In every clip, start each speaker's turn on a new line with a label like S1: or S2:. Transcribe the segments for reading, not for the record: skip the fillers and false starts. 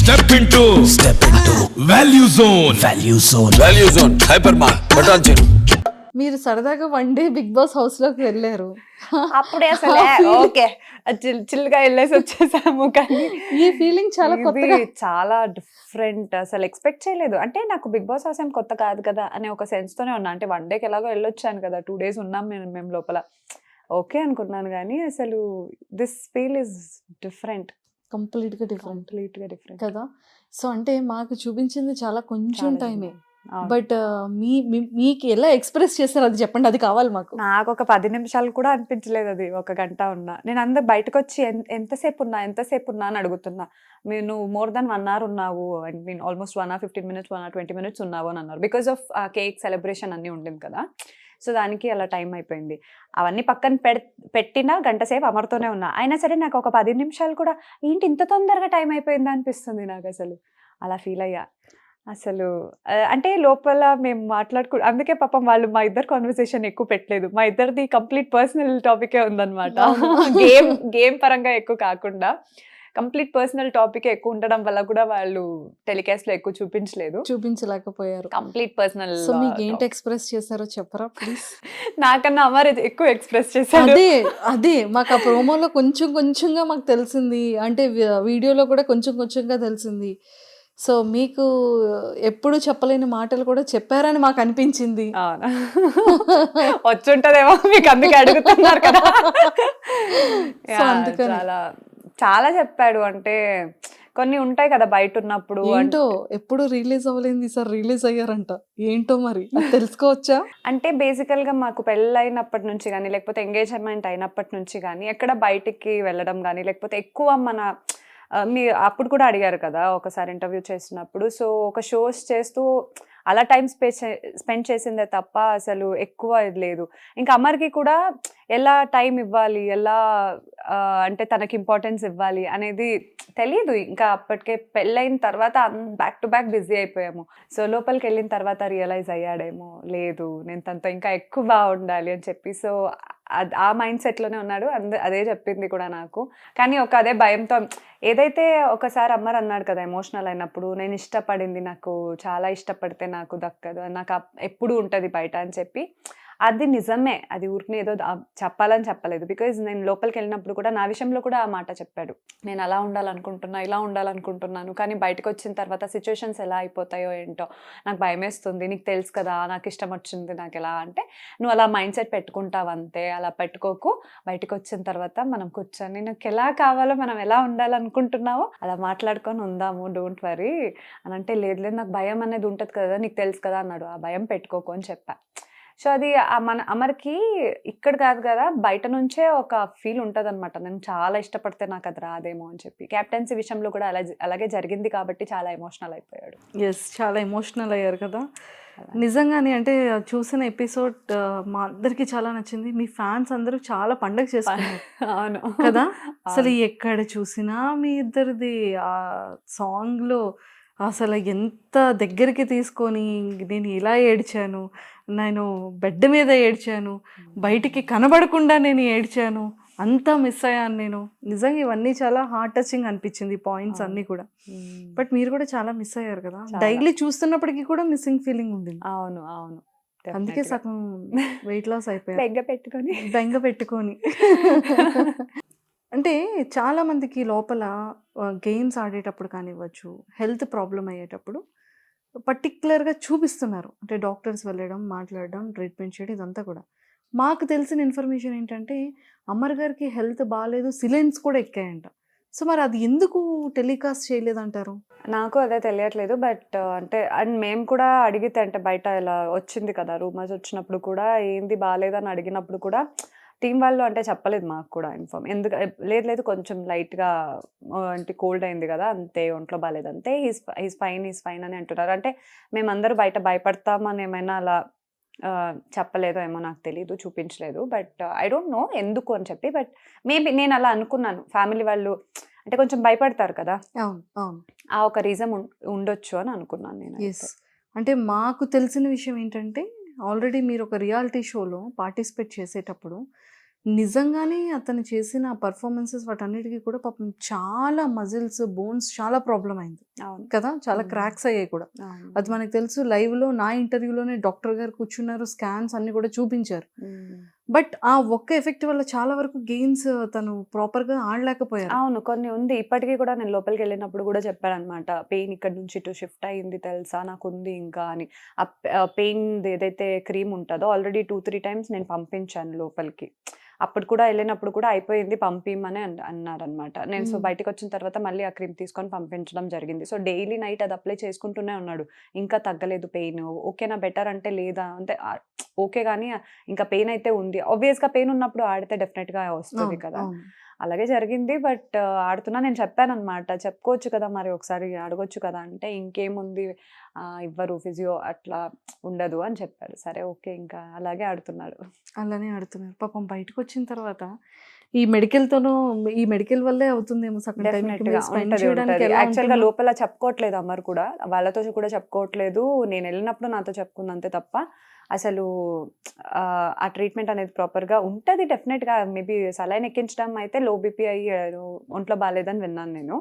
S1: Step into Value Zone Hypermart Patancheru.
S2: మీరు సరదాగా one day big boss house లోకి వెళ్ళారు.
S3: అప్పుడే అసలు ఓకే చిల్గా వెళ్ళేసి వచ్చేసాము. కానీ
S2: ఈ ఫీలింగ్ చాలా కొత్తగా,
S3: చాలా డిఫరెంట్. అసలు ఎక్స్పెక్ట్ చేయలేదు. అంటే నాకు బిగ్ బాస్ హౌస్ ఏం కొత్త కాదు కదా అనే ఒక సెన్స్ తోనే ఉన్నా. అంటే వన్ డేకి ఎలాగో వెళ్ళొచ్చాను కదా, 2 days ఉన్నాం మేము లోపల, ఓకే అనుకున్నాను. కానీ అసలు this feel is different,
S2: complete గా డిఫరెంట్
S3: డిఫరెంట్
S2: కదా. సో అంటే మాకు చూపించింది చాలా కొంచెం టైమే,
S3: అవును.
S2: బట్ మీకు ఎలా ఎక్స్ప్రెస్ చేస్తారు అది చెప్పండి, అది కావాలి మాకు.
S3: నాకు ఒక 10 నిమిషాలు కూడా అనిపించలేదు అది, 1 గంట ఉన్నా. నేను అందరు బయటకు వచ్చి ఎంతసేపు ఉన్నా అని అడుగుతున్నా. నువ్వు మోర్ దాన్ 1 hour ఉన్నావు, I mean almost 1 hour 15 minutes 1 hour 20 minutes ఉన్నావు అని అన్నారు. బికాస్ ఆఫ్ కేక్ సెలబ్రేషన్ అన్నీ ఉండింది కదా, సో దానికి అలా టైం అయిపోయింది. అవన్నీ పక్కన పెట్టినా గంట సేపు అమరుతూనే ఉన్నా. అయినా సరే నాకు ఒక 10 నిమిషాలు కూడా ఏంటి ఇంత తొందరగా టైం అయిపోయిందా అనిపిస్తుంది నాకు. అసలు అలా ఫీల్ అయ్యా. అసలు అంటే లోపల మేము అందుకే పాపం వాళ్ళు మా ఇద్దరు కాన్వర్సేషన్ ఎక్కువ పెట్టలేదు. మా ఇద్దరిది కంప్లీట్ పర్సనల్ టాపికే ఉందన్నమాట. గేమ్ పరంగా ఎక్కువ కాకుండా కంప్లీట్ పర్సనల్ టాపిక్ ఎక్కువ ఉండడం వల్ల కూడా వాళ్ళు టెలికాస్ట్ లో ఎక్కువ
S2: చూపించలేకపోయారు.
S3: Complete personal.
S2: సో మీకు ఏంటి ఎక్స్ప్రెస్ చేశారో చెప్పరా ప్లీజ్.
S3: నాకన్నా అమర్ ఎక్కువ ఎక్స్ప్రెస్ చేశాడు.
S2: అదే మాకు ఆ ప్రోమోలో కొంచెంగా మాకు తెలిసింది, అంటే వీడియోలో కూడా కొంచెంగా తెలిసింది. సో మీకు ఎప్పుడు చెప్పలేని మాటలు కూడా చెప్పారని మాకు అనిపించింది.
S3: వచ్చుంటదేమో మీకు, అందుకే అడుగుతున్నారు కదా.
S2: సో అందుకని
S3: చాలా చెప్పాడు. అంటే కొన్ని ఉంటాయి కదా బయట ఉన్నప్పుడు,
S2: ఏంటో ఎప్పుడు రిలీజ్ అవ్వలేదు, సార్ రిలీజ్ అయ్యారంట. ఏంటో మరి తెలుసుకోవచ్చా?
S3: అంటే బేసికల్ గా మాకు పెళ్ళైనప్పటి నుంచి కానీ, లేకపోతే ఎంగేజ్మెంట్ అయినప్పటి నుంచి కానీ ఎక్కడ బయటికి వెళ్ళడం కానీ, లేకపోతే ఎక్కువ మన మీరు అప్పుడు కూడా అడిగారు కదా ఒకసారి ఇంటర్వ్యూ చేసినప్పుడు. సో ఒక షోస్ చేస్తూ అలా టైం స్పెండ్ చేసిందే తప్ప అసలు ఎక్కువ ఇది లేదు. ఇంకా అమర్కి కూడా ఎలా టైం ఇవ్వాలి, ఎలా అంటే తనకి ఇంపార్టెన్స్ ఇవ్వాలి అనేది తెలీదు. ఇంకా అప్పటికే పెళ్ళైన తర్వాత బ్యాక్ టు బ్యాక్ బిజీ అయిపోయాము. సో లోపలికి వెళ్ళిన తర్వాత రియలైజ్ అయ్యాడేమో, లేదు నేను తనతో ఇంకా ఎక్కువ బాగుండాలి అని చెప్పి. సో ఆ మైండ్ సెట్లోనే ఉన్నాడు. అదే చెప్పింది కూడా నాకు. కానీ అదే భయంతో, ఏదైతే ఒకసారి అమ్మర్ అన్నాడు కదా ఎమోషనల్ అయినప్పుడు, నేను ఇష్టపడింది నాకు చాలా ఇష్టపడితే నాకు దక్కదు, నాకు ఎప్పుడు ఉంటుంది బయట అని చెప్పి. అది నిజమే, అది ఊరికి ఏదో చెప్పాలని చెప్పలేదు. బికాజ్ నేను లోపలికి వెళ్ళినప్పుడు కూడా నా విషయంలో కూడా ఆ మాట చెప్పాడు. నేను అలా ఉండాలనుకుంటున్నా, ఇలా ఉండాలనుకుంటున్నాను, కానీ బయటకు వచ్చిన తర్వాత సిచ్యువేషన్స్ ఎలా అయిపోతాయో ఏంటో నాకు భయం వేస్తుంది. నీకు తెలుసు కదా నాకు ఇష్టం వచ్చింది నాకు ఎలా అంటే, నువ్వు అలా మైండ్ సెట్ పెట్టుకుంటావు అంతే, అలా పెట్టుకోకు. బయటకు వచ్చిన తర్వాత మనం కూర్చొని నీకు ఎలా కావాలో, మనం ఎలా ఉండాలనుకుంటున్నావో అలా మాట్లాడుకొని ఉందాము, డోంట్ వరీ అని అంటే, లేదు నాకు భయం అనేది ఉంటుంది కదా, నీకు తెలుసు కదా అన్నాడు. ఆ భయం పెట్టుకోకు అని చెప్పా. సో అది మన అమర్కి ఇక్కడ కాదు కదా, బయట నుంచే ఒక ఫీల్ ఉంటుంది అనమాట. నేను చాలా ఇష్టపడితే నాకు అది రాదేమో అని చెప్పి. క్యాప్టెన్సీ విషయంలో కూడా అలాగే జరిగింది కాబట్టి చాలా ఎమోషనల్ అయిపోయాడు.
S2: ఎస్, చాలా ఎమోషనల్ అయ్యారు కదా నిజంగానే. అంటే చూసిన ఎపిసోడ్ మా అందరికి చాలా నచ్చింది. మీ ఫ్యాన్స్ అందరూ చాలా పండగ చేసుకున్నారు.
S3: అవును
S2: కదా, అసలు ఎక్కడ చూసినా మీ ఇద్దరిది ఆ సాంగ్లో అసలు ఎంత దగ్గరికి తీసుకొని, నేను ఇలా ఏడ్చాను, నేను బెడ్ మీద ఏడ్చాను, బయటికి కనబడకుండా నేను ఏడ్చాను, అంతా మిస్ అయ్యాను నేను. నిజంగా ఇవన్నీ చాలా హార్ట్ టచింగ్ అనిపించింది పాయింట్స్ అన్నీ కూడా. బట్ మీరు కూడా చాలా మిస్ అయ్యారు కదా, డైలీ చూస్తున్నప్పటికీ కూడా మిస్సింగ్ ఫీలింగ్ ఉంది.
S3: అవును అవును,
S2: అందుకే సగం వెయిట్ లాస్ అయిపోయారు బెంగ పెట్టుకొని. అంటే చాలా మందికి లోపల గేమ్స్ ఆడేటప్పుడు కానివ్వచ్చు, హెల్త్ ప్రాబ్లం అయ్యేటప్పుడు పర్టిక్యులర్గా చూపిస్తున్నారు. అంటే డాక్టర్స్ వెళ్ళడం, మాట్లాడడం, ట్రీట్మెంట్ చేయడం, ఇదంతా కూడా. మాకు తెలిసిన ఇన్ఫర్మేషన్ ఏంటంటే అమర్ గారికి హెల్త్ బాగాలేదు, సిలైన్స్ కూడా ఎక్కాయంట. సో మరి అది ఎందుకు టెలికాస్ట్ చేయలేదంటారు?
S3: నాకు అదే తెలియట్లేదు. బట్ అంటే అండ్ మేము కూడా అడిగితే, అంటే బయట ఇలా వచ్చింది కదా రూమర్స్ వచ్చినప్పుడు కూడా, ఏంది బాగాలేదని అడిగినప్పుడు కూడా టీం వాళ్ళు అంటే చెప్పలేదు మాకు కూడా ఇన్ఫార్మ్. ఎందుకు లేదు కొంచెం లైట్గా అంటే కోల్డ్ అయింది కదా అంతే, ఒంట్లో బాగాలేదు అంతే, హీస్ ఫైన్ అని అంటున్నారు. అంటే మేమందరూ బయట భయపడతామని ఏమైనా అలా చెప్పలేదో ఏమో నాకు తెలీదు, చూపించలేదు. బట్ ఐ డోంట్ నో ఎందుకు అని చెప్పి. బట్ మేబీ నేను అలా అనుకున్నాను, ఫ్యామిలీ వాళ్ళు అంటే కొంచెం భయపడతారు కదా, ఆ ఒక రీజన్ ఉండొచ్చు అని అనుకున్నాను నేను.
S2: అంటే మాకు తెలిసిన విషయం ఏంటంటే, ఆల్రెడీ మీరు ఒక రియాలిటీ షోలో పార్టిసిపేట్ చేసేటప్పుడు నిజంగానే అతను చేసిన పర్ఫార్మెన్సెస్ వాటన్నిటికీ కూడా పాపం చాలా మజిల్స్, బోన్స్ చాలా ప్రాబ్లం అయింది
S3: అవును.
S2: కదా! చాలా
S3: Mm.
S2: క్రాక్స్ అయ్యాయి కూడా.
S3: అవును.
S2: అది మనకు తెలుసు. లైవ్‌లో నా ఇంటర్వ్యూలోనే డాక్టర్ గారు కూర్చున్నారు. స్కాన్స్ అన్నీ కూడా చూపించారు. బట్ ఆ ఒక్క ఎఫెక్ట్ వల్ల చాలా వరకు గేమ్స్ తను ప్రాపర్‌గా ఆడలేకపోయారు.
S3: అవును. కొన్ని ఉంది. ఇప్పటికి కూడా నేను లోపలికెళ్ళినప్పుడు గూడా చెప్పాడనమాట. పెయిన్ ఇక్కడి నుంచి ఇటు షిఫ్ట్ అయింది తెలుసా? నాకుంది ఇంకా అని. పెయిన్‌ది ఏదైతే క్రీమ్ ఉంటదో ఆల్రెడీ 2, 3 టైమ్స్ నేను పంపించాను లోపలికి. అప్పుడు కూడా ఎళ్ళినప్పుడు కూడా అయిపోయింది పంపియమని అన్నారనమాట. నేను సో
S2: హ్మ్.
S3: బయటికొచ్చిన తర్వాత మళ్ళీ ఆ క్రీమ్ తీసుకొని పంపించడం జరిగింది. సో డైలీ నైట్ అది అప్లై చేసుకుంటూనే ఉన్నాడు. ఇంకా తగ్గలేదు పెయిన్. ఓకేనా బెటర్ అంటే లేదా అంటే ఓకే గానీ ఇంకా పెయిన్ అయితే ఉంది. ఆబ్వియస్‌గా పెయిన్ ఉన్నప్పుడు ఆడితే డెఫినెట్‌గా వస్తది
S2: అవును.
S3: కదా!
S2: అవును.
S3: అలాగే జరిగింది. బట్ ఆడుతున్నా నేను చెప్పాననమాట. చెప్పుకోవచ్చు కదా! మరి ఒకసారి అడగొచ్చు కదా! అంటే ఇంకేముంది ఇవ్వరు ఫిజియో అట్లా ఉండదు అని చెప్పాడు. సరే ఓకే. ఇంకా అలాగే ఆడుతున్నాడు.
S2: అలానే ఆడుతున్నారు. పాపం బయటకొచ్చిన తర్వాత ఈ మెడికల్ వల్లే అవుతుందేమో సగం టైం ఇంక
S3: డెఫినెట్‌గా
S2: మీరు స్పెండ్
S3: ఉంటది.
S2: చేయడానికి
S3: ఉంటది.
S2: ఎలా
S3: యాక్చువల్‌గా
S2: ఉంటుందో?
S3: లోపల చెప్పుకోవట్లేదు అమర్ కూడా. వాళ్ళతో కూడా చెప్పుకోవట్లేదు. నేనెళ్ళినప్పుడు నాతో చెప్పుకుంది అంతే తప్ప, అసలు ఆ ట్రీట్మెంట్ అనేది ప్రాపర్‌గా ఉంటది డెఫినెట్‌గా. మేబీ సలైన్ ఎక్కించడం అయితే లో బీపీ అయ్యి ఒంట్లో బాలేదని విన్నాను నేను.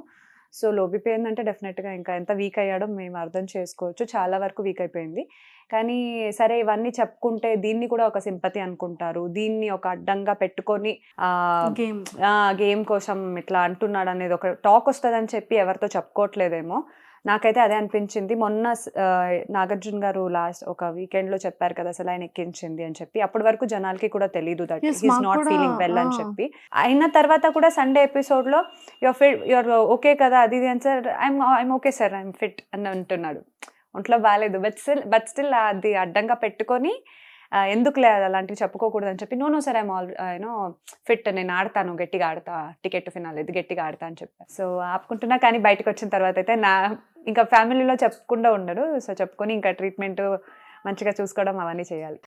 S3: సో, లో బీపీ అయిందంటే డెఫినెట్‌గా ఇంకా ఎంత వీక్ అయ్యాడో మేము అర్థం చేసుకోవచ్చు. చాలా వరకు వీక్ అయిపోయింది. కానీ సరే ఇవన్నీ చెప్పుకుంటే దీన్ని కూడా ఒక సింపతి అనుకుంటారు. దీన్ని ఒక అడ్డంగా పెట్టుకొని
S2: గేమ్.
S3: గేమ్ కోసం ఇట్లా అంటున్నాడనేది ఒక టాక్ వస్తదని చెప్పి ఎవరితో చెప్పుకోవట్లేదేమో. నాకైతే అదే అనిపించింది. మొన్న నాగార్జున గారు లాస్ట్ ఒక వీకెండ్‌లో చెప్పారు కదా! సెలైన్ ఎక్కించింది అని చెప్పి. అప్పటి వరకు జనాలకి కూడా తెలీదు దట్
S2: యెస్.
S3: హి ఈస్
S2: మాకు
S3: నాట్
S2: కూడా
S3: ఫీలింగ్ వెల్
S2: ఆ!
S3: అని చెప్పి. అయిన తర్వాత కూడా సండే ఎపిసోడ్‌లో యూఆర్ ఓకే కదా! అది ఇది అని sir I'm okay sir. I'm fit అని అంటున్నాడు. ఒంట్లో బాలేదు. బట్ స్టిల్ అది అడ్డంగా పెట్టుకొని ఎందుకులే అలాంటివి చెప్పుకోకూడదని చెప్పి నో సార్ ఐయామ్ ఫిట్ నేను ఆడతాను. గట్టిగా ఆడతా. టికెట్ ఫినాలేది గట్టిగా ఆడతా అని చెప్పా. సో ఆపుకుంటున్నా కానీ బయటకొచ్చిన తర్వాత అయితే ఇంకా ఫ్యామిలీలో చెప్పకుండా ఉండడు. సో చెప్పుకొని ఇంకా ట్రీట్మెంట్ మంచిగా చూసుకోవడం అవన్నీ చేయాలి.